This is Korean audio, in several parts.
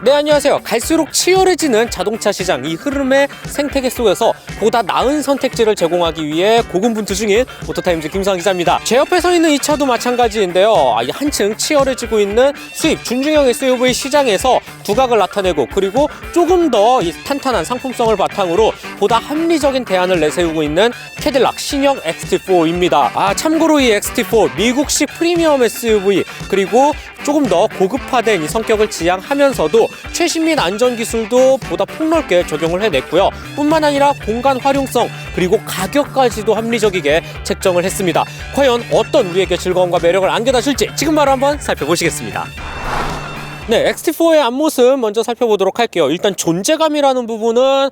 네, 안녕하세요. 갈수록 치열해지는 자동차 시장, 이 흐름의 생태계 속에서 보다 나은 선택지를 제공하기 위해 고군분투 중인 오토타임즈 김수환 기자입니다. 제 옆에 서 있는 이 차도 마찬가지인데요. 한층 치열해지고 있는 수입 준중형 SUV 시장에서 두각을 나타내고, 그리고 조금 더 이 탄탄한 상품성을 바탕으로 보다 합리적인 대안을 내세우고 있는 캐딜락 신형 XT4입니다. 참고로 이 XT4 미국식 프리미엄 SUV, 그리고 조금 더 고급화된 이 성격을 지향하면서도 최신 및 안전 기술도 보다 폭넓게 적용을 해냈고요. 뿐만 아니라 공간 활용성, 그리고 가격까지도 합리적이게 책정을 했습니다. 과연 어떤 우리에게 즐거움과 매력을 안겨다 줄지 지금 바로 한번 살펴보시겠습니다. 네, XT4의 앞모습 먼저 살펴보도록 할게요. 일단 존재감이라는 부분은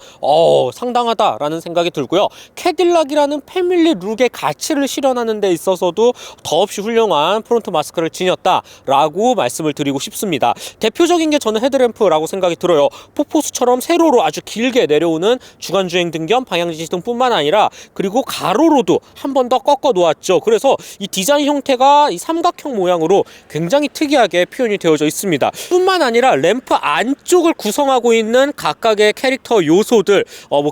상당하다라는 생각이 들고요. 캐딜락이라는 패밀리 룩의 가치를 실현하는 데 있어서도 더없이 훌륭한 프론트 마스크를 지녔다라고 말씀을 드리고 싶습니다. 대표적인 게 저는 헤드램프라고 생각이 들어요. 폭포수처럼 세로로 아주 길게 내려오는 주간주행 등겸 방향지시등뿐만 아니라, 그리고 가로로도 한 번 더 꺾어 놓았죠. 그래서 이 디자인 형태가 이 삼각형 모양으로 굉장히 특이하게 표현이 되어져 있습니다. 뿐만 아니라 램프 안쪽을 구성하고 있는 각각의 캐릭터 요소들,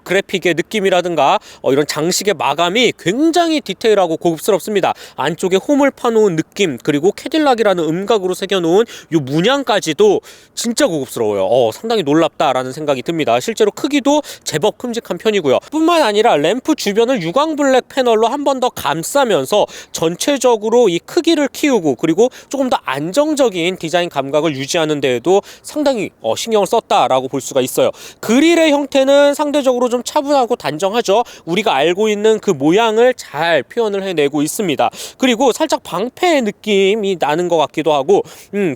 그래픽의 느낌이라든가 이런 장식의 마감이 굉장히 디테일하고 고급스럽습니다. 안쪽에 홈을 파놓은 느낌, 그리고 캐딜락이라는 음각으로 새겨놓은 이 문양까지도 진짜 고급스러워요. 상당히 놀랍다라는 생각이 듭니다. 실제로 크기도 제법 큼직한 편이고요. 뿐만 아니라 램프 주변을 유광블랙 패널로 한 번 더 감싸면서 전체적으로 이 크기를 키우고, 그리고 조금 더 안정적인 디자인 감각을 유지하는 데에도 상당히 신경을 썼다라고 볼 수가 있어요. 그릴의 형태는 상대적으로 좀 차분하고 단정하죠. 우리가 알고 있는 그 모양을 잘 표현을 해내고 있습니다. 그리고 살짝 방패의 느낌이 나는 것 같기도 하고,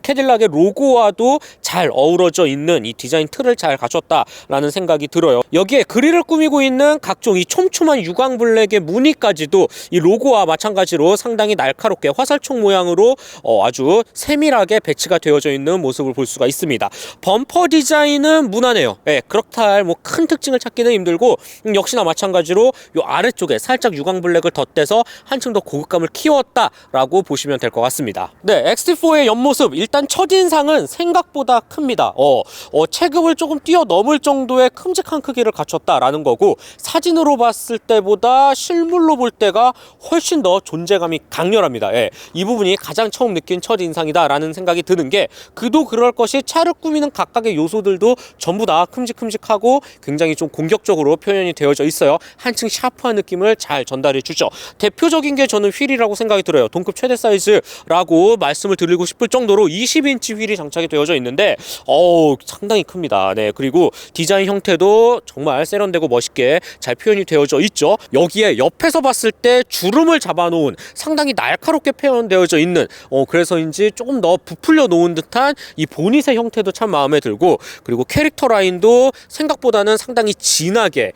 캐딜락의 로고와도 잘 어우러져 있는 이 디자인 틀을 잘 갖췄다라는 생각이 들어요. 여기에 그릴을 꾸미고 있는 각종 이 촘촘한 유광블랙의 무늬까지도 이 로고와 마찬가지로 상당히 날카롭게 화살촉 모양으로 아주 세밀하게 배치가 되어져 있는 모습을 볼 수가 있습니다. 범퍼 디자인은 무난해요. 그렇다 할 큰 특징을 찾기는 힘들고, 역시나 마찬가지로 이 아래쪽에 살짝 유광블랙을 덧대서 한층 더 고급감을 키웠다라고 보시면 될 것 같습니다. 네, XT4의 옆모습, 일단 첫인상은 생각보다 큽니다. 체급을 조금 뛰어넘을 정도의 큼직한 크기를 갖췄다라는 거고, 사진으로 봤을 때보다 실물로 볼 때가 훨씬 더 존재감이 강렬합니다. 이 부분이 가장 처음 느낀 첫인상이다라는 생각이 드는 게, 그도 그럴 것이 차를 꾸미는 각각의 요소들도 전부 다 큼직큼직하고 굉장히 좀 공격적으로 표현이 되어져 있어요. 한층 샤프한 느낌을 잘 전달해 주죠. 대표적인 게 저는 휠이라고 생각이 들어요. 동급 최대 사이즈라고 말씀을 드리고 싶을 정도로 20인치 휠이 장착이 되어져 있는데 상당히 큽니다. 네, 그리고 디자인 형태도 정말 세련되고 멋있게 잘 표현이 되어져 있죠. 여기에 옆에서 봤을 때 주름을 잡아놓은 상당히 날카롭게 표현되어져 있는, 그래서인지 조금 더 부풀려 놓은 듯한 이 보닛의 형태도 참 마음에 들고, 그리고 캐릭터 라인도 생각보다는 상당히 진하게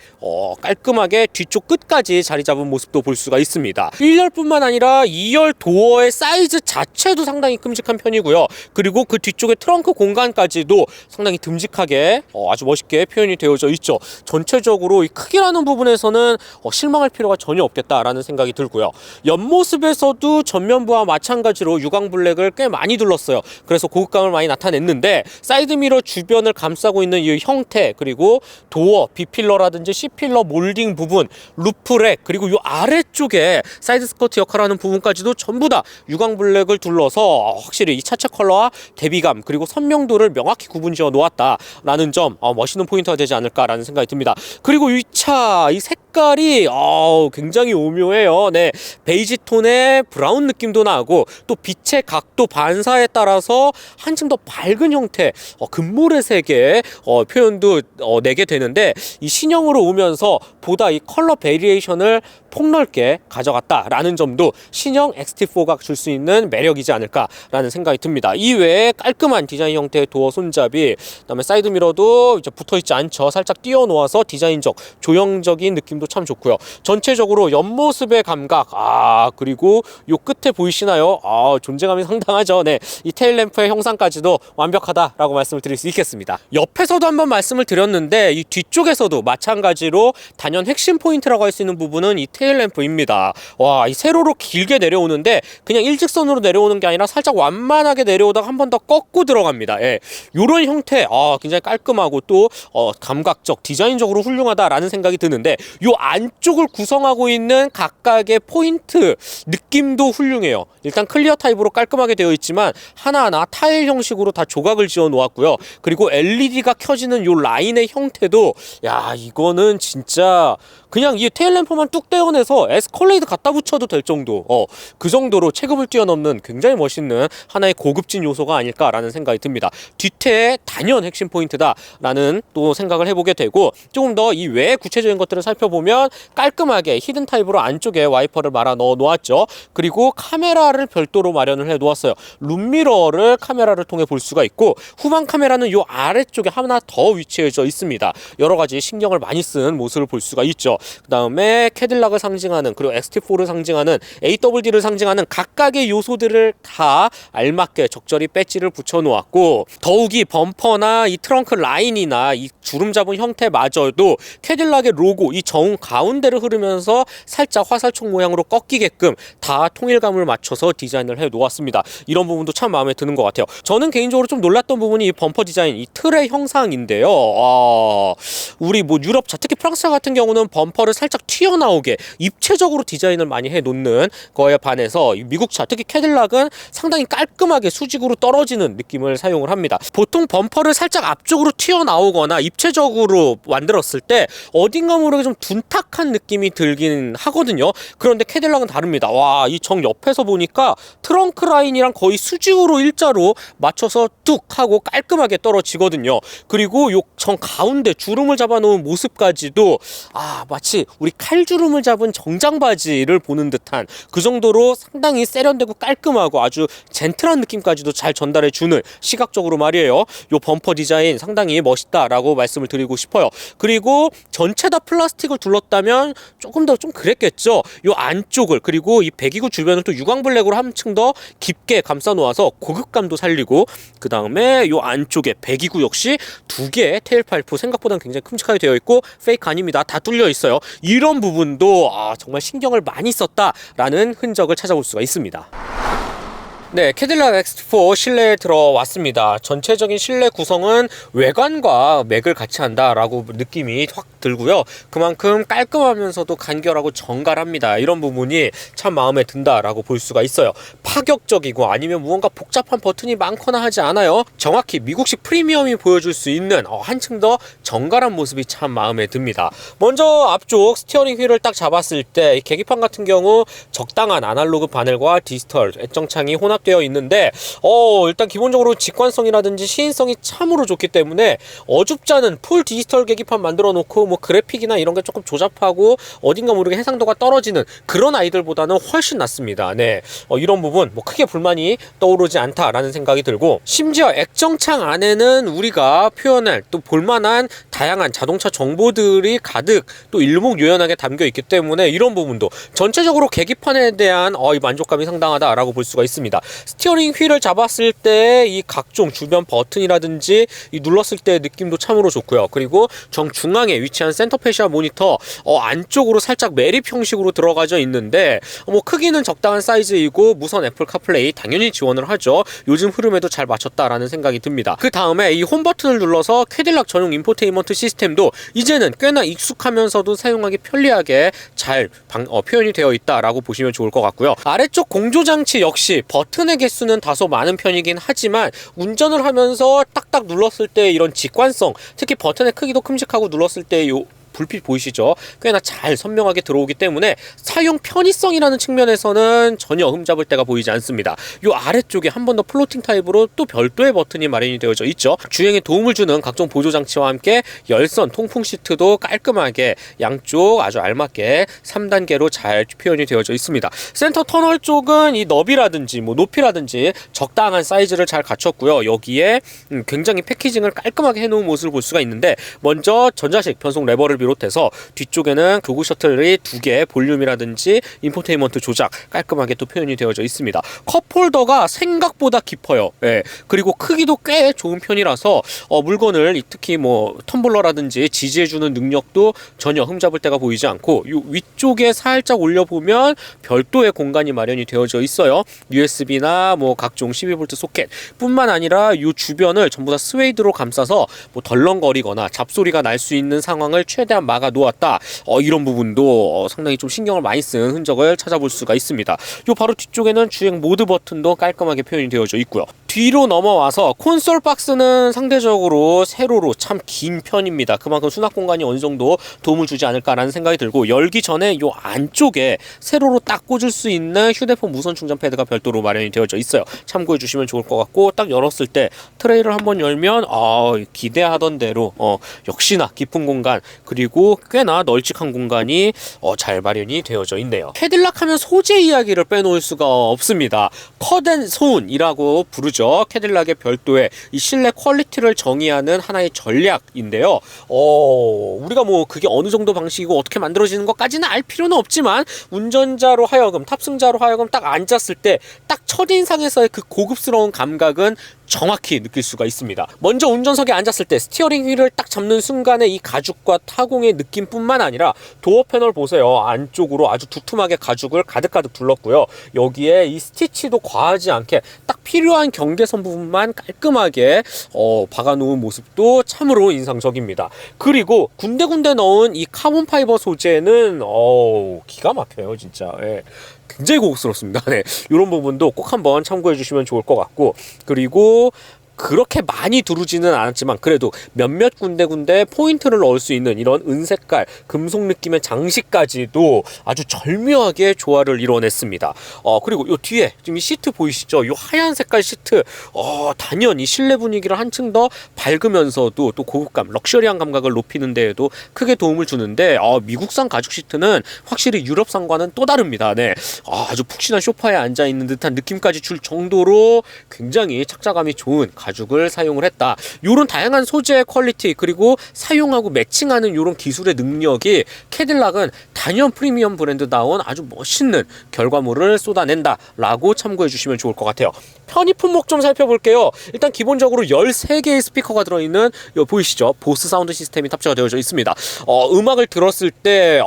깔끔하게 뒤쪽 끝까지 자리 잡은 모습도 볼 수가 있습니다. 1열뿐만 아니라 2열 도어의 사이즈 자체도 상당히 큼직한 편이고요. 그리고 그 뒤쪽의 트렁크 공간까지도 상당히 듬직하게 아주 멋있게 표현이 되어져 있죠. 전체적으로 이 크기라는 부분에서는 실망할 필요가 전혀 없겠다라는 생각이 들고요. 옆모습에서도 전면부와 마찬가지로 유광블랙을 꽤 많이 둘렀어요. 그래서 고급감을 많이 나타냈는데, 사이드미러 주변을 감싸고 있는 이 형태, 그리고 도어, B필러라든지 C필러 몰딩 부분, 루프렉, 그리고 이 아래쪽에 사이드 스커트 역할하는 부분까지도 전부 다 유광블랙을 둘러서 확실히 이 차체 컬러와 대비감, 그리고 선명도를 명확히 구분지어 놓았다라는 점, 멋있는 포인트가 되지 않을까라는 생각이 듭니다. 그리고 이 차, 이 색깔이 굉장히 오묘해요. 네, 베이지 톤의 브라운 느낌도 나고, 또 빛의 각도 반사에 따라서 한층 더 밝은 형태, 금모래색의 표현도 내게 되는데, 이 신형으로 오면서 보다 이 컬러 베리에이션을 폭넓게 가져갔다라는 점도 신형 XT4가 줄 수 있는 매력이지 않을까라는 생각이 듭니다. 이외에 깔끔한 디자인 형태의 도어 손잡이, 그다음에 사이드 미러도 이제 붙어있지 않죠. 살짝 띄워놓아서 디자인적, 조형적인 느낌도 참 좋고요. 전체적으로 옆모습의 감각, 그리고 요 끝에 보이시나요? 존재감이 상당하죠. 네, 이 테일 램프의 형상까지도 전체까지도 완벽하다라고 말씀을 드릴 수 있겠습니다. 옆에서도 한번 말씀을 드렸는데 이 뒤쪽에서도 마찬가지로 단연 핵심 포인트라고 할 수 있는 부분은 이 테일램프입니다. 와, 이 세로로 길게 내려오는데 그냥 일직선으로 내려오는 게 아니라 살짝 완만하게 내려오다가 한 번 더 꺾고 들어갑니다. 예, 요런 형태 굉장히 깔끔하고 또 감각적, 디자인적으로 훌륭하다라는 생각이 드는데 요 안쪽을 구성하고 있는 각각의 포인트 느낌도 훌륭해요. 일단 클리어 타입으로 깔끔하게 되어 있지만 하나하나 타일 형식으로 다 조각을 지어 놓았고요. 그리고 LED가 켜지는 요 라인의 형태도 야, 이거는 진짜 그냥 이 테일램프만 뚝 떼어내서 에스컬레이드 갖다 붙여도 될 정도, 그 정도로 체급을 뛰어넘는 굉장히 멋있는 하나의 고급진 요소가 아닐까라는 생각이 듭니다. 뒤태의 단연 핵심 포인트다라는 또 생각을 해보게 되고, 조금 더 이 외의 구체적인 것들을 살펴보면 깔끔하게 히든 타입으로 안쪽에 와이퍼를 말아 넣어 놓았죠. 그리고 카메라를 별도로 마련을 해 놓았어요. 룸미러를 카메라를 통해 볼 수가 있고, 후방 카메라는 요 아래쪽에 하나 더 위치해져 있습니다. 여러 가지 신경을 많이 쓴 모습을 볼 수가 있죠. 그 다음에 캐딜락을 상징하는, 그리고 XT4를 상징하는, AWD를 상징하는 각각의 요소들을 다 알맞게 적절히 배지를 붙여 놓았고, 더욱이 범퍼나 이 트렁크 라인이나 이 주름 잡은 형태마저도 캐딜락의 로고 이 정 가운데를 흐르면서 살짝 화살촉 모양으로 꺾이게끔 다 통일감을 맞춰서 디자인을 해 놓았습니다. 이런 부분도 참 마음에 드는 것 같아요. 저는 개인적으로 좀 놀랐던 부분이 이 범퍼 디자인, 이 틀의 형상인데요. 우리 뭐 유럽 차, 특히 프랑스 같은 경우는 범퍼를 살짝 튀어나오게 입체적으로 디자인을 많이 해 놓는 거에 반해서 미국 차, 특히 캐딜락은 상당히 깔끔하게 수직으로 떨어지는 느낌을 사용을 합니다. 보통 범퍼를 살짝 앞쪽으로 튀어나오거나 입체적으로 만들었을 때 어딘가 모르게 좀 둔탁한 느낌이 들긴 하거든요. 그런데 캐딜락은 다릅니다. 와, 이 정 옆에서 보니까 트렁크 라인이랑 거의 수직으로 일자로 맞춰서 뚝 하고 깔끔하게 떨어지거든요. 그리고 요 정 가운데 주름을 잡아놓은 모습까지도 마치 우리 칼주름을 잡은 정장바지를 보는 듯한 그 정도로 상당히 세련되고 깔끔하고 아주 젠틀한 느낌까지도 잘 전달해주는, 시각적으로 말이에요, 요 범퍼 디자인 상당히 멋있다라고 말씀을 드리고 싶어요. 그리고 전체 다 플라스틱을 둘렀다면 조금 더 좀 그랬겠죠. 요 안쪽을, 그리고 이 배기구 주변을 또 유광블랙으로 한층 더 깊게 감싸 놓아서 고급감도 살리고, 그 다음에 요 안쪽에 배기구 역시 두 개의 테일파이프 생각보다는 굉장히 큼직하게 되어 있고, 페이크 아닙니다. 다 뚫려 있어요. 이런 부분도 정말 신경을 많이 썼다라는 흔적을 찾아볼 수가 있습니다. 네, 캐딜락 XT4 실내에 들어왔습니다. 전체적인 실내 구성은 외관과 맥을 같이 한다라고 느낌이 확 들고요. 그만큼 깔끔하면서도 간결하고 정갈합니다. 이런 부분이 참 마음에 든다라고 볼 수가 있어요. 파격적이고 아니면 무언가 복잡한 버튼이 많거나 하지 않아요. 정확히 미국식 프리미엄이 보여줄 수 있는 한층 더 정갈한 모습이 참 마음에 듭니다. 먼저 앞쪽 스티어링 휠을 딱 잡았을 때 이 계기판 같은 경우 적당한 아날로그 바넬과 디지털 액정창이 혼합되어 있는데 일단 기본적으로 직관성이라든지 시인성이 참으로 좋기 때문에 어줍지 않은 풀 디지털 계기판 만들어 놓고 뭐 그래픽이나 이런 게 조금 조잡하고 어딘가 모르게 해상도가 떨어지는 그런 아이들보다는 훨씬 낫습니다. 네, 이런 부분 뭐 크게 불만이 떠오르지 않다라는 생각이 들고, 심지어 액정창 안에는 우리가 표현할 또 볼만한 다양한 자동차 정보들이 가득 또 일목요연하게 담겨 있기 때문에 이런 부분도 전체적으로 계기판에 대한 이 만족감이 상당하다라고 볼 수가 있습니다. 스티어링 휠을 잡았을 때 이 각종 주변 버튼이라든지 이 눌렀을 때 느낌도 참으로 좋고요. 그리고 정중앙에 위치한 센터 패시아 모니터 안쪽으로 살짝 매립 형식으로 들어가져 있는데 뭐 크기는 적당한 사이즈이고 무선 애플 카플레이 당연히 지원을 하죠. 요즘 흐름에도 잘 맞췄다라는 생각이 듭니다. 그 다음에 이 홈 버튼을 눌러서 캐딜락 전용 인포테인먼트 시스템도 이제는 꽤나 익숙하면서도 사용하기 편리하게 잘 표현이 되어 있다라고 보시면 좋을 것 같고요. 아래쪽 공조장치 역시 버튼의 개수는 다소 많은 편이긴 하지만 운전을 하면서 딱딱 눌렀을 때 이런 직관성, 특히 버튼의 크기도 큼직하고 눌렀을 때 불빛 보이시죠? 꽤나 잘 선명하게 들어오기 때문에 사용 편의성이라는 측면에서는 전혀 흠잡을 데가 보이지 않습니다. 요 아래쪽에 한 번 더 플로팅 타입으로 또 별도의 버튼이 마련이 되어져 있죠. 주행에 도움을 주는 각종 보조 장치와 함께 열선 통풍 시트도 깔끔하게 양쪽 아주 알맞게 3단계로 잘 표현이 되어져 있습니다. 센터 터널 쪽은 이 너비라든지 뭐 높이라든지 적당한 사이즈를 잘 갖췄고요. 여기에 굉장히 패키징을 깔끔하게 해놓은 모습을 볼 수가 있는데, 먼저 전자식 변속 레버를 비롯해서 뒤쪽에는 교구 셔틀이 2개, 볼륨이라든지 인포테인먼트 조작 깔끔하게 또 표현이 되어져 있습니다. 컵홀더가 생각보다 깊어요. 예. 그리고 크기도 꽤 좋은 편이라서 물건을 특히 뭐 텀블러라든지 지지해주는 능력도 전혀 흠잡을 데가 보이지 않고, 이 위쪽에 살짝 올려보면 별도의 공간이 마련이 되어져 있어요. USB나 뭐 각종 12V 소켓 뿐만 아니라 이 주변을 전부 다 스웨이드로 감싸서 뭐 덜렁거리거나 잡소리가 날 수 있는 상황을 최대한 막아 놓았다. 이런 부분도 상당히 좀 신경을 많이 쓴 흔적을 찾아볼 수가 있습니다. 요 바로 뒤쪽에는 주행 모드 버튼도 깔끔하게 표현이 되어져 있고요. 뒤로 넘어와서 콘솔 박스는 상대적으로 세로로 참 긴 편입니다. 그만큼 수납 공간이 어느 정도 도움을 주지 않을까라는 생각이 들고, 열기 전에 요 안쪽에 세로로 딱 꽂을 수 있는 휴대폰 무선 충전 패드가 별도로 마련이 되어져 있어요. 참고해 주시면 좋을 것 같고, 딱 열었을 때 트레이를 한번 열면 기대하던 대로 역시나 깊은 공간, 그리고 꽤나 널찍한 공간이 잘 마련이 되어져 있네요. 캐딜락 하면 소재 이야기를 빼놓을 수가 없습니다. 컷앤손이라고 부르죠. 캐딜락의 별도의 이 실내 퀄리티를 정의하는 하나의 전략인데요. 우리가 뭐 그게 어느 정도 방식이고 어떻게 만들어지는 것까지는 알 필요는 없지만, 운전자로 하여금, 탑승자로 하여금 딱 앉았을 때 딱 첫인상에서의 그 고급스러운 감각은 정확히 느낄 수가 있습니다. 먼저 운전석에 앉았을 때 스티어링 휠을 딱 잡는 순간에 이 가죽과 타공의 느낌뿐만 아니라, 도어 패널 보세요. 안쪽으로 아주 두툼하게 가죽을 가득가득 둘렀고요. 여기에 이 스티치도 과하지 않게 딱 필요한 경계선 부분만 깔끔하게 박아놓은 모습도 참으로 인상적입니다. 그리고 군데군데 넣은 이 카본 파이버 소재는 기가 막혀요 진짜. 예. 굉장히 고급스럽습니다. 네, 이런 부분도 꼭 한번 참고해 주시면 좋을 것 같고, 그리고 그렇게 많이 두르지는 않았지만 그래도 몇몇 군데 포인트를 넣을 수 있는 이런 은색깔, 금속 느낌의 장식까지도 아주 절묘하게 조화를 이뤄냈습니다. 그리고 요 뒤에 지금 이 시트 보이시죠? 요 하얀 색깔 시트, 단연 이 실내 분위기를 한층 더 밝으면서도 또 고급감, 럭셔리한 감각을 높이는 데에도 크게 도움을 주는데, 미국산 가죽 시트는 확실히 유럽산과는 또 다릅니다. 네, 아주 푹신한 소파에 앉아있는 듯한 느낌까지 줄 정도로 굉장히 착자감이 좋은 가죽을 사용을 했다. 요런 다양한 소재의 퀄리티, 그리고 사용하고 매칭하는 요런 기술의 능력이 캐딜락은 단연 프리미엄 브랜드다운 아주 멋있는 결과물을 쏟아낸다 라고 참고해 주시면 좋을 것 같아요. 편의 품목 좀 살펴볼게요. 일단 기본적으로 13개의 스피커가 들어있는, 요 보이시죠? 보스 사운드 시스템이 탑재가 되어져 있습니다. 음악을 들었을 때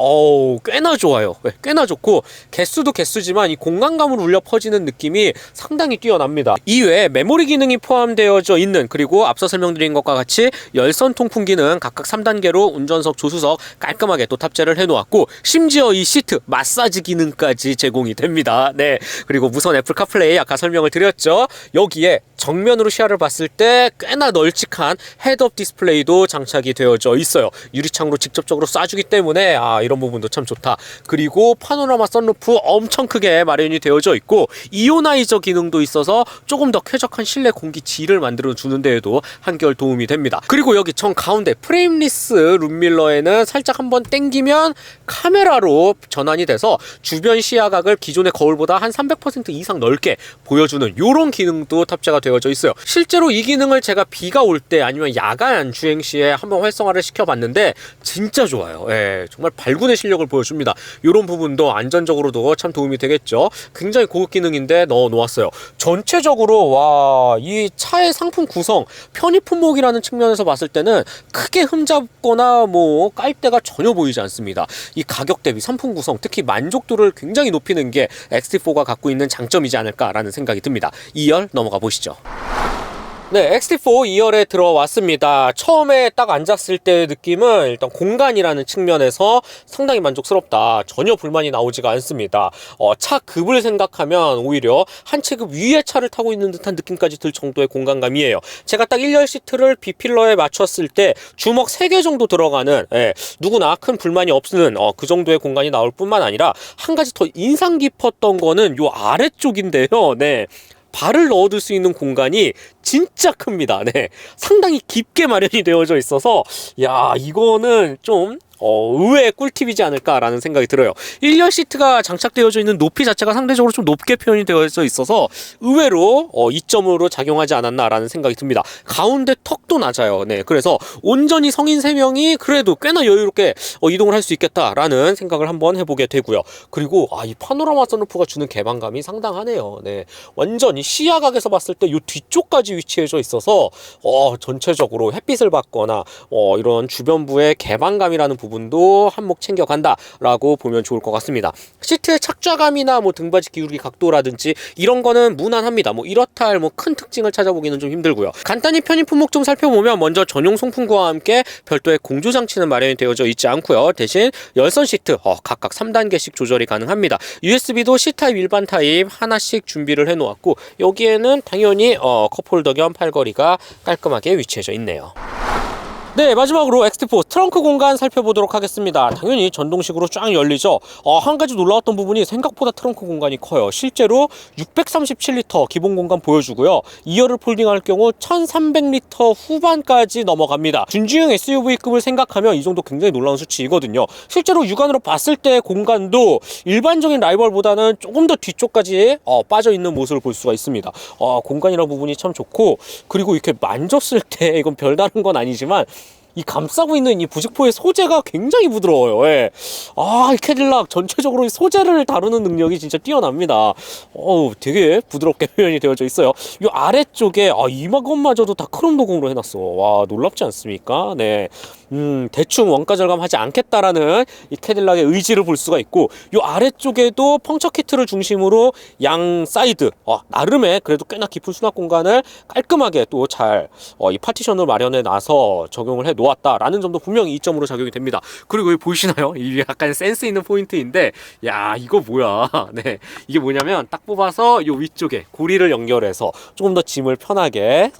꽤나 좋아요. 네, 꽤나 좋고, 개수도 개수지만 이 공간감을 울려 퍼지는 느낌이 상당히 뛰어납니다. 이외에 메모리 기능이 포함되어져 있는, 그리고 앞서 설명드린 것과 같이 열선 통풍 기능 각각 3단계로 운전석, 조수석 깔끔하게 또 탑재를 해놓았고, 심지어 이 시트 마사지 기능까지 제공이 됩니다. 네, 그리고 무선 애플 카플레이 아까 설명을 드렸죠. 여기에 정면으로 시야를 봤을 때 꽤나 널찍한 헤드업 디스플레이도 장착이 되어져 있어요. 유리창으로 직접적으로 쏴주기 때문에 이런 부분도 참 좋다. 그리고 파노라마 선루프 엄청 크게 마련이 되어져 있고, 이오나이저 기능도 있어서 조금 더 쾌적한 실내 공기 질을 만들어 주는 데에도 한결 도움이 됩니다. 그리고 여기 정 가운데 프레임리스 룸밀러에는 살짝 한번 당기면 카메라로 전환이 돼서 주변 시야각을 기존의 거울보다 한 300% 이상 넓게 보여주는 요런 기능도 탑재가 되어져 있어요. 실제로 이 기능을 제가 비가 올 때 아니면 야간 주행 시에 한번 활성화를 시켜봤는데 진짜 좋아요. 예, 정말 발군의 실력을 보여줍니다. 이런 부분도 안전적으로도 참 도움이 되겠죠. 굉장히 고급 기능인데 넣어 놓았어요. 전체적으로 이 차의 상품 구성, 편의 품목이라는 측면에서 봤을 때는 크게 흠잡거나 뭐 깔때가 전혀 보이지 않습니다. 이 가격 대비 상품 구성, 특히 만족도를 굉장히 높이는 게 XT4가 갖고 있는 장점이지 않을까라는 생각이 듭니다. 2열 넘어가 보시죠. 네, XT4 2열에 들어왔습니다. 처음에 딱 앉았을 때의 느낌은 일단 공간이라는 측면에서 상당히 만족스럽다. 전혀 불만이 나오지가 않습니다. 차 급을 생각하면 오히려 한 체급 위의 차를 타고 있는 듯한 느낌까지 들 정도의 공간감이에요. 제가 딱 1열 시트를 B필러에 맞췄을 때 주먹 3개 정도 들어가는, 누구나 큰 불만이 없는 그 정도의 공간이 나올 뿐만 아니라, 한 가지 더 인상 깊었던 거는 요 아래쪽인데요. 네, 발을 넣어둘 수 있는 공간이 진짜 큽니다. 네, 상당히 깊게 마련이 되어져 있어서 이거는 좀 의외의 꿀팁이지 않을까라는 생각이 들어요. 1열 시트가 장착되어져 있는 높이 자체가 상대적으로 좀 높게 표현이 되어져 있어서 의외로 이점으로 작용하지 않았나라는 생각이 듭니다. 가운데 턱도 낮아요. 네, 그래서 온전히 성인 3명이 그래도 꽤나 여유롭게 이동을 할 수 있겠다라는 생각을 한번 해보게 되고요. 그리고 이 파노라마 선루프가 주는 개방감이 상당하네요. 네, 완전히 시야각에서 봤을 때 이 뒤쪽까지 위치해져 있어서 전체적으로 햇빛을 받거나 이런 주변부의 개방감이라는 부분도 한몫 챙겨간다라고 보면 좋을 것 같습니다. 시트의 착좌감이나 등받이 기울기 각도라든지 이런 거는 무난합니다. 이렇다 할 큰 특징을 찾아보기는 좀 힘들고요. 간단히 편의 품목 좀 살펴보면 먼저 전용 송풍구와 함께 별도의 공조 장치는 마련이 되어져 있지 않고요. 대신 열선 시트 각각 3단계씩 조절이 가능합니다. USB도 C타입 일반 타입 하나씩 준비를 해 놓았고 여기에는 당연히 컵홀더 겸 팔걸이가 깔끔하게 위치해져 있네요. 네, 마지막으로 XT4 트렁크 공간 살펴보도록 하겠습니다. 당연히 전동식으로 쫙 열리죠. 한 가지 놀라웠던 부분이 생각보다 트렁크 공간이 커요. 실제로 637리터 기본 공간 보여주고요. 2열을 폴딩할 경우 1300리터 후반까지 넘어갑니다. 준중형 SUV급을 생각하면 이 정도 굉장히 놀라운 수치이거든요. 실제로 육안으로 봤을 때 공간도 일반적인 라이벌보다는 조금 더 뒤쪽까지 빠져있는 모습을 볼 수가 있습니다. 공간이라는 부분이 참 좋고, 그리고 이렇게 만졌을 때 이건 별다른 건 아니지만 이 감싸고 있는 이 부직포의 소재가 굉장히 부드러워요. 예. 이 캐딜락 전체적으로 이 소재를 다루는 능력이 진짜 뛰어납니다. 되게 부드럽게 표현이 되어져 있어요. 이 아래쪽에 이마건마저도 다 크롬 도금으로 해놨어. 와, 놀랍지 않습니까? 네. 대충 원가 절감하지 않겠다라는 이 캐딜락의 의지를 볼 수가 있고, 이 아래쪽에도 펑처 키트를 중심으로 양 사이드 나름의 그래도 꽤나 깊은 수납 공간을 깔끔하게 또 잘 이 파티션을 마련해 놔서 적용을 해 놓았다라는 점도 분명히 이점으로 작용이 됩니다. 그리고 여기 보이시나요? 이게 약간 센스 있는 포인트인데, 야, 이거 뭐야? 네, 이게 뭐냐면 딱 뽑아서 이 위쪽에 고리를 연결해서 조금 더 짐을 편하게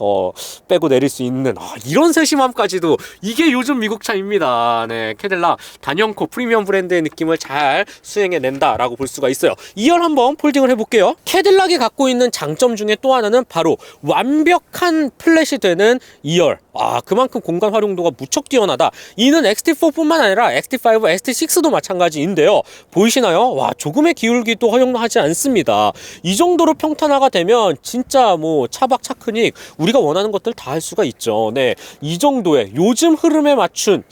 빼고 내릴 수 있는 이런 세심함까지도, 이게 요즘 미국 차입니다. 네, 캐딜락 단연코 프리미엄 브랜드의 느낌을 잘 수행해낸다라고 볼 수가 있어요. 2열 한번 폴딩을 해볼게요. 캐딜락이 갖고 있는 장점 중에 또 하나는 바로 완벽한 플랫이 되는 2열. 그만큼 공간 활용도가 무척 뛰어나다. 이는 XT4뿐만 아니라 XT5, XT6도 마찬가지인데요. 보이시나요? 와, 조금의 기울기도 허용하지 않습니다. 이 정도로 평탄화가 되면 진짜 차박 차크닉 우리가 원하는 것들 다 할 수가 있죠. 네, 이 정도의 요즘 흐름에 맞춘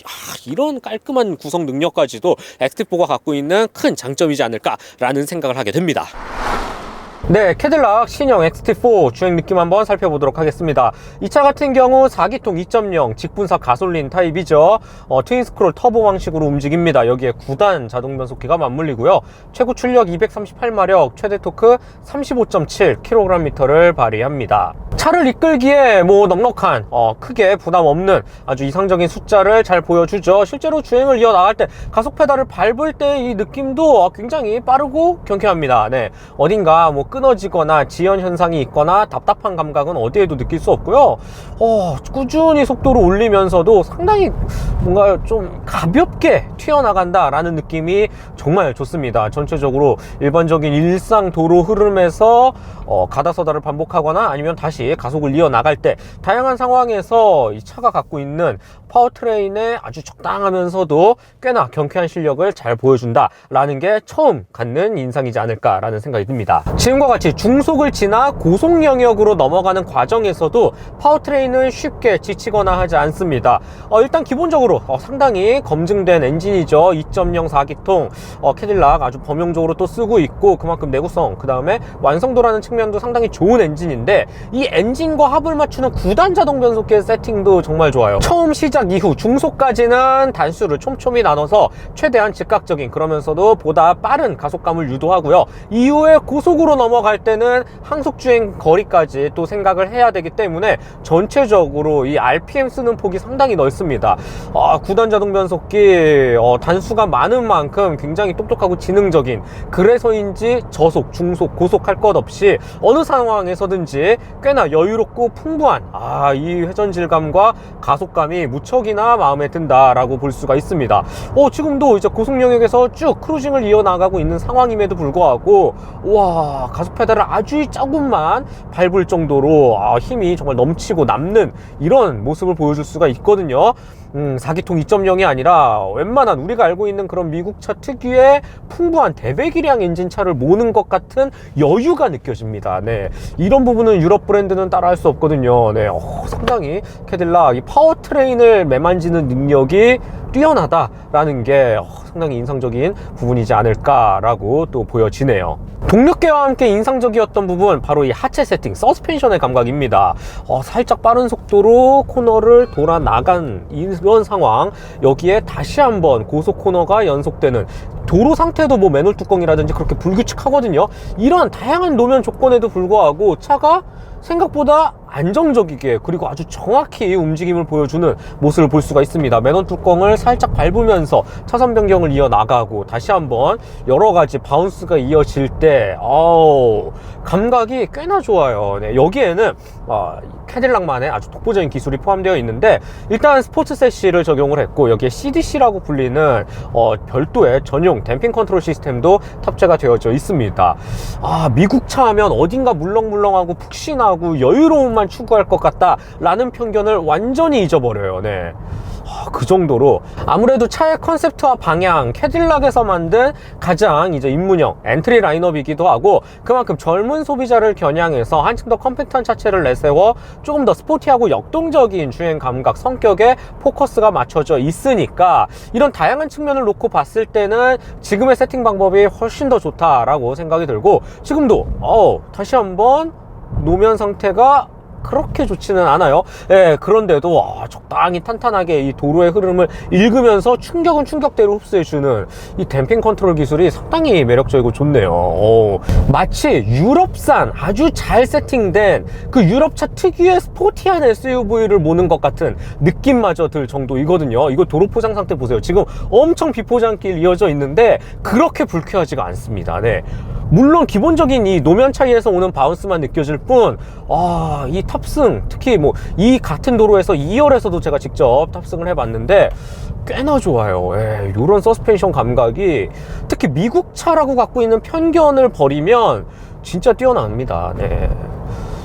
이런 깔끔한 구성 능력까지도 XT4가 갖고 있는 큰 장점이지 않을까라는 생각을 하게 됩니다. 네, 캐딜락 신형 XT4 주행 느낌 한번 살펴보도록 하겠습니다. 이 차 같은 경우 4기통 2.0 직분사 가솔린 타입이죠. 트윈스크롤 터보 방식으로 움직입니다. 여기에 9단 자동 변속기가 맞물리고요. 최고 출력 238마력, 최대 토크 35.7kgm를 발휘합니다. 차를 이끌기에 넉넉한 크게 부담 없는 아주 이상적인 숫자를 잘 보여주죠. 실제로 주행을 이어나갈 때 가속 페달을 밟을 때 이 느낌도 굉장히 빠르고 경쾌합니다. 네, 어딘가 끊어지거나 지연 현상이 있거나 답답한 감각은 어디에도 느낄 수 없고요. 꾸준히 속도를 올리면서도 상당히 뭔가 좀 가볍게 튀어나간다 라는 느낌이 정말 좋습니다. 전체적으로 일반적인 일상 도로 흐름에서 가다서다를 반복하거나 아니면 다시 가속을 이어나갈 때 다양한 상황에서 이 차가 갖고 있는 파워트레인의 아주 적당하면서도 꽤나 경쾌한 실력을 잘 보여준다 라는 게 처음 갖는 인상이지 않을까 라는 생각이 듭니다. 지금과 같이 중속을 지나 고속 영역으로 넘어가는 과정에서도 파워트레인은 쉽게 지치거나 하지 않습니다. 일단 기본적으로 상당히 검증된 엔진이죠. 2.0 4기통 캐딜락 아주 범용적으로 또 쓰고 있고, 그만큼 내구성, 그 다음에 완성도라는 측면도 상당히 좋은 엔진인데, 이 엔진과 합을 맞추는 9단 자동 변속기의 세팅도 정말 좋아요. 처음 시작 이후 중속까지는 단수를 촘촘히 나눠서 최대한 즉각적인, 그러면서도 보다 빠른 가속감을 유도하고요. 이후에 고속으로 넘어갈 때는 항속주행 거리까지 또 생각을 해야 되기 때문에 전체적으로 이 RPM 쓰는 폭이 상당히 넓습니다. 9단 자동 변속기 단수가 많은 만큼 굉장히 똑똑하고 지능적인, 그래서인지 저속, 중속, 고속 할 것 없이 어느 상황에서든지 꽤나 여유롭고 풍부한 이 회전 질감과 가속감이 무척이나 마음에 든다라고 볼 수가 있습니다. 지금도 이제 고속 영역에서 쭉 크루징을 이어나가고 있는 상황임에도 불구하고 가속 페달을 아주 조금만 밟을 정도로 힘이 정말 넘치고 남는 이런 모습을 보여줄 수가 있거든요. 4기통 2.0이 아니라 웬만한 우리가 알고 있는 그런 미국차 특유의 풍부한 대배기량 엔진차를 모는 것 같은 여유가 느껴집니다. 네, 이런 부분은 유럽 브랜드는 따라할 수 없거든요. 네, 상당히 캐딜락 이 파워트레인을 매만지는 능력이 뛰어나다라는 게 상당히 인상적인 부분이지 않을까라고 또 보여지네요. 동력계와 함께 인상적이었던 부분 바로 이 하체 세팅, 서스펜션의 감각입니다. 살짝 빠른 속도로 코너를 돌아 나간 이런 상황, 여기에 다시 한번 고속 코너가 연속되는 도로 상태도 뭐 맨홀 뚜껑이라든지 그렇게 불규칙하거든요. 이런 다양한 노면 조건에도 불구하고 차가 생각보다 안정적이게 그리고 아주 정확히 움직임을 보여주는 모습을 볼 수가 있습니다. 맨홀 뚜껑을 살짝 밟으면서 차선 변경을 이어나가고 다시 한번 여러가지 바운스가 이어질 때 감각이 꽤나 좋아요. 네, 여기에는 캐딜락만의 아주 독보적인 기술이 포함되어 있는데, 일단 스포츠 세시를 적용을 했고 여기에 CDC라고 불리는 별도의 전용 댐핑 컨트롤 시스템도 탑재가 되어져 있습니다. 미국 차 하면 어딘가 물렁물렁하고 푹신하고 여유로움만 추구할 것 같다 라는 편견을 완전히 잊어버려요. 네, 그 정도로 아무래도 차의 컨셉트와 방향, 캐딜락에서 만든 가장 이제 입문형 엔트리 라인업이기도 하고, 그만큼 젊은 소비자를 겨냥해서 한층 더 컴팩트한 차체를 내세워 조금 더 스포티하고 역동적인 주행 감각, 성격에 포커스가 맞춰져 있으니까 이런 다양한 측면을 놓고 봤을 때는 지금의 세팅 방법이 훨씬 더 좋다라고 생각이 들고, 지금도 다시 한번 노면 상태가 그렇게 좋지는 않아요. 예, 그런데도 적당히 탄탄하게 이 도로의 흐름을 읽으면서 충격은 충격대로 흡수해주는 이 댐핑 컨트롤 기술이 상당히 매력적이고 좋네요. 마치 유럽산 아주 잘 세팅된 그 유럽차 특유의 스포티한 SUV를 모는 것 같은 느낌마저 들 정도이거든요. 이거 도로 포장 상태 보세요. 지금 엄청 비포장길 이어져 있는데 그렇게 불쾌하지가 않습니다. 네, 물론 기본적인 이 노면 차이에서 오는 바운스만 느껴질 뿐, 이 탑승, 특히 뭐 이 같은 도로에서 2열에서도 제가 직접 탑승을 해봤는데 꽤나 좋아요. 이런 서스펜션 감각이 특히 미국 차라고 갖고 있는 편견을 버리면 진짜 뛰어납니다. 네,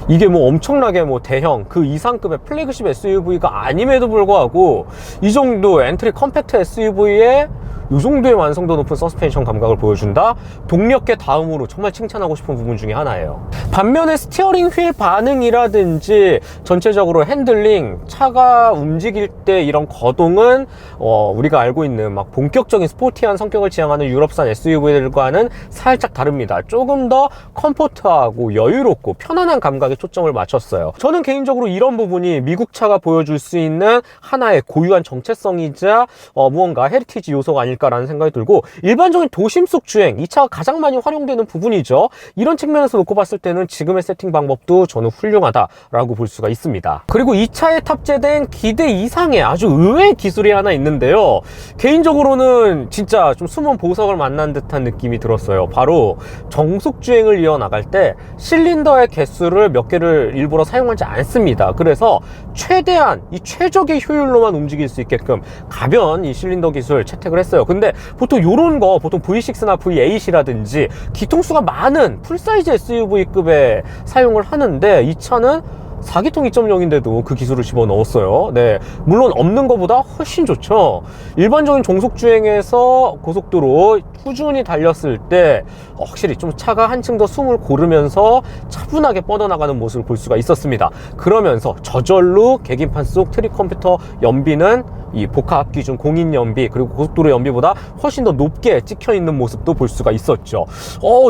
이게 뭐 엄청나게 뭐 대형 그 이상급의 플래그십 SUV가 아님에도 불구하고 이 정도 엔트리 컴팩트 SUV에 이 정도의 완성도 높은 서스펜션 감각을 보여준다? 동력계 다음으로 정말 칭찬하고 싶은 부분 중에 하나예요. 반면에 스티어링 휠 반응이라든지 전체적으로 핸들링, 차가 움직일 때 이런 거동은 우리가 알고 있는 막 본격적인 스포티한 성격을 지향하는 유럽산 SUV들과는 살짝 다릅니다. 조금 더 컴포트하고 여유롭고 편안한 감각에 초점을 맞췄어요. 저는 개인적으로 이런 부분이 미국 차가 보여줄 수 있는 하나의 고유한 정체성이자 무언가 헤리티지 요소가 아닐까 라는 생각이 들고, 일반적인 도심 속 주행, 이 차가 가장 많이 활용되는 부분이죠. 이런 측면에서 놓고 봤을 때는 지금의 세팅 방법도 저는 훌륭하다라고 볼 수가 있습니다. 그리고 이 차에 탑재된 기대 이상의 아주 의외의 기술이 하나 있는데요, 개인적으로는 진짜 좀 숨은 보석을 만난 듯한 느낌이 들었어요. 바로 정속 주행을 이어나갈 때 실린더의 개수를 몇 개를 일부러 사용하지 않습니다. 그래서 최대한 이 최적의 효율로만 움직일 수 있게끔 가변 이 실린더 기술 채택을 했어요. 근데 보통 요런 거 보통 V6나 V8이라든지 기통수가 많은 풀사이즈 SUV급에 사용을 하는데, 이 차는 4기통 2.0인데도 그 기술을 집어넣었어요. 네, 물론 없는 것보다 훨씬 좋죠. 일반적인 종속주행에서 고속도로 꾸준히 달렸을 때 확실히 좀 차가 한층 더 숨을 고르면서 차분하게 뻗어나가는 모습을 볼 수가 있었습니다. 그러면서 저절로 계기판 속 트릭 컴퓨터 연비는 이 복합 기준 공인 연비 그리고 고속도로 연비보다 훨씬 더 높게 찍혀 있는 모습도 볼 수가 있었죠.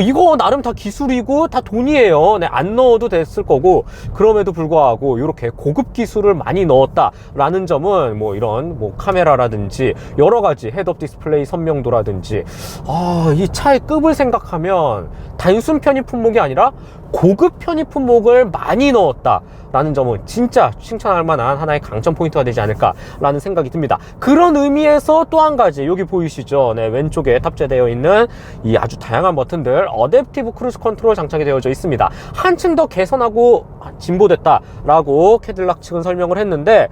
이거 나름 다 기술이고 다 돈이에요. 네, 안 넣어도 됐을 거고, 그럼에도 불구하고 이렇게 고급 기술을 많이 넣었다라는 점은 뭐 이런 뭐 카메라라든지 여러 가지 헤드업 디스플레이 선명도라든지 이 차의 급을 생각하면 단순 편입 품목이 아니라 고급 편입 품목을 많이 넣었다라는 점은 진짜 칭찬할 만한 하나의 강점 포인트가 되지 않을까라는 생각이 듭니다. 그런 의미에서 또 한 가지, 여기 보이시죠? 네, 왼쪽에 탑재되어 있는 이 아주 다양한 버튼들, 어댑티브 크루즈 컨트롤 장착이 되어져 있습니다. 한층 더 개선하고 진보됐다라고 캐딜락 측은 설명을 했는데,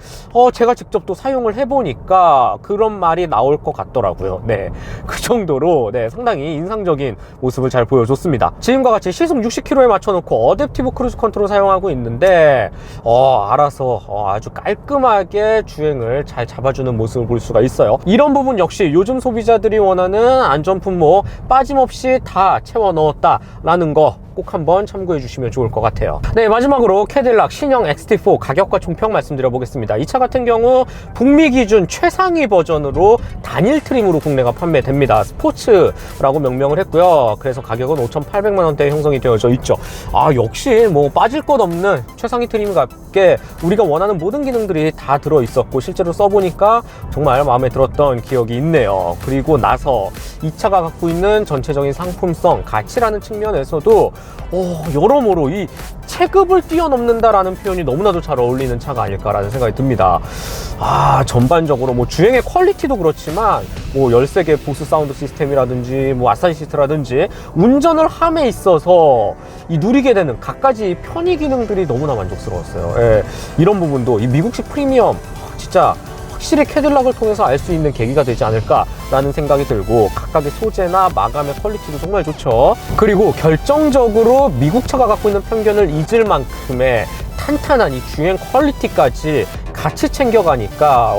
제가 직접 또 사용을 해보니까 그런 말이 나올 것 같더라고요. 네, 그 정도로 상당히 인상적인 모습을 잘 보여줬습니다. 지금과 같이 시속 60km에 맞춰놓고 어댑티브 크루즈 컨트롤 사용하고 있는데, 알아서 아주 깔끔하게 주행을 잘 잡아주는 모습을 볼 수가 있어요. 이런 부분 역시 요즘 소비자들이 원하는 안전 품목 빠짐없이 다 채워 넣었다라는 거 꼭 한번 참고해 주시면 좋을 것 같아요. 네, 마지막으로 캐딜락 신형 XT4 가격과 총평 말씀드려 보겠습니다. 이 차 같은 경우 북미 기준 최상위 버전으로 단일 트림으로 국내가 판매됩니다. 스포츠라고 명명을 했고요. 그래서 가격은 5,800만 원대에 형성이 되어져 있죠. 역시 뭐 빠질 것 없는 최상위 트림답게 우리가 원하는 모든 기능들이 다 들어 있었고 실제로 써보니까 정말 마음에 들었던 기억이 있네요. 그리고 나서 이 차가 갖고 있는 전체적인 상품성, 가치라는 측면에서도 여러모로 이 체급을 뛰어넘는다라는 표현이 너무나도 잘 어울리는 차가 아닐까라는 생각이 듭니다. 전반적으로 뭐 주행의 퀄리티도 그렇지만 뭐 13개 보스 사운드 시스템이라든지 뭐 아사시스트라든지 운전을 함에 있어서 이 누리게 되는 갖가지 편의 기능들이 너무나 만족스러웠어요. 예, 이런 부분도 이 미국식 프리미엄 진짜 확실히 캐딜락을 통해서 알 수 있는 계기가 되지 않을까라는 생각이 들고 각각의 소재나 마감의 퀄리티도 정말 좋죠. 그리고 결정적으로 미국 차가 갖고 있는 편견을 잊을 만큼의 탄탄한 이 주행 퀄리티까지 같이 챙겨가니까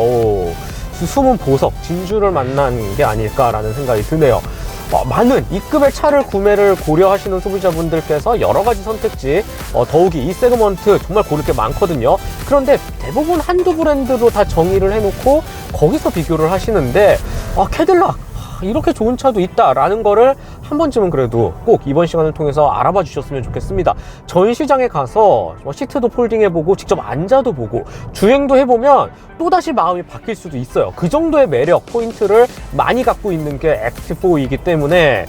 숨은 보석, 진주를 만난 게 아닐까라는 생각이 드네요. 많은 E급의 차를 구매를 고려하시는 소비자분들께서 여러가지 선택지 더욱이 이 세그먼트 정말 고를 게 많거든요. 그런데 대부분 한두 브랜드로 다 정의를 해놓고 거기서 비교를 하시는데 캐딜락 이렇게 좋은 차도 있다라는 거를 한 번쯤은 그래도 꼭 이번 시간을 통해서 알아봐 주셨으면 좋겠습니다. 전시장에 가서 시트도 폴딩해보고 직접 앉아도 보고 주행도 해보면 또다시 마음이 바뀔 수도 있어요. 그 정도의 매력 포인트를 많이 갖고 있는 게 XT4이기 때문에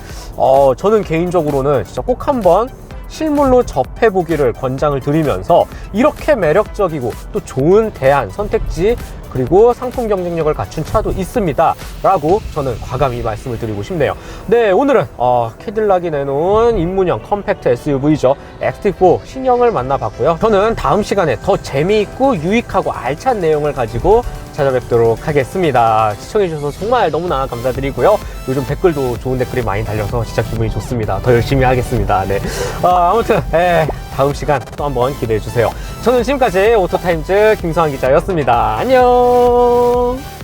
저는 개인적으로는 진짜 꼭 한번 실물로 접해보기를 권장을 드리면서 이렇게 매력적이고 또 좋은 대안 선택지 그리고 상품 경쟁력을 갖춘 차도 있습니다 라고 저는 과감히 말씀을 드리고 싶네요. 네, 오늘은 캐딜락이 내놓은 입문형 컴팩트 SUV죠. XT4 신형을 만나봤고요. 저는 다음 시간에 더 재미있고 유익하고 알찬 내용을 가지고 찾아뵙도록 하겠습니다. 시청해주셔서 정말 너무나 감사드리고요. 요즘 댓글도 좋은 댓글이 많이 달려서 진짜 기분이 좋습니다. 더 열심히 하겠습니다. 네. 아무튼 다음 시간 또 한번 기대해주세요. 저는 지금까지 오토타임즈 김성환 기자였습니다. 안녕.